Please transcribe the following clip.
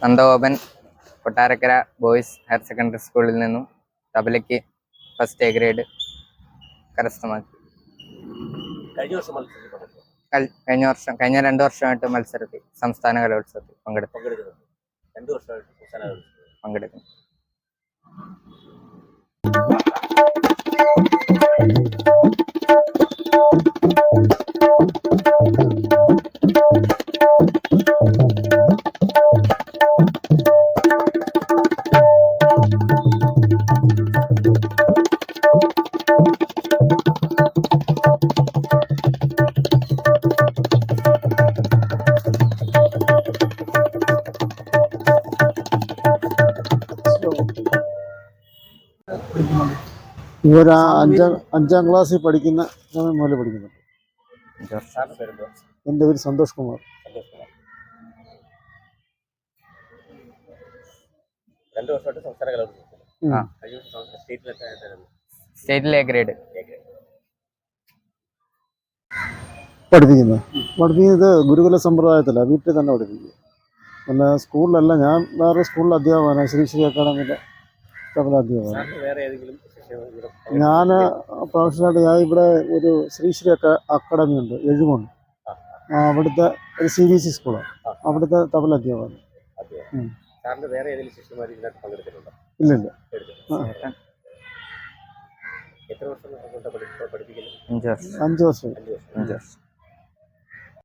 Nandagopan Kottarakkara boys higher secondary സ്കൂളിൽ നിന്നും തബലയ്ക്ക് first A grade കരസ്ഥമാക്കി. കഴിഞ്ഞ 2 വർഷമായിട്ട് മത്സരത്തിൽ സംസ്ഥാന കലോത്സവത്തിൽ പങ്കെടുക്കുന്നു. ഇവർ അഞ്ചാം ക്ലാസ്സിൽ പഠിക്കുന്ന സമയം മുതൽ പഠിക്കുന്നുണ്ട്. എൻ്റെ പേര് സന്തോഷ് കുമാർ. സ്റ്റേറ്റിൽ എ ഗ്രേഡ് പഠിപ്പിക്കുന്നത് ഗുരുകുല സമ്പ്രദായത്തിലാണ്. വീട്ടിൽ തന്നെ പഠിപ്പിക്കുക. പിന്നെ സ്കൂളിലല്ല, ഞാൻ വേറെ സ്കൂളിൽ അധ്യാപകനാണ്. ശ്രീ അക്കാഡമിയിലെ തബല അധ്യാപകനാണ്. ഞാൻ പ്രൊഫഷണലായിട്ട് ഞാൻ ഇവിടെ ഒരു ശ്രീ അക്കാഡമി ഉണ്ട്, എഴുമോണ്ട്. അവിടുത്തെ ഒരു CBSE സ്കൂളാണ്. അവിടുത്തെ തബല അധ്യാപകനാണ്. ഇല്ലില്ല. 5 വർഷം.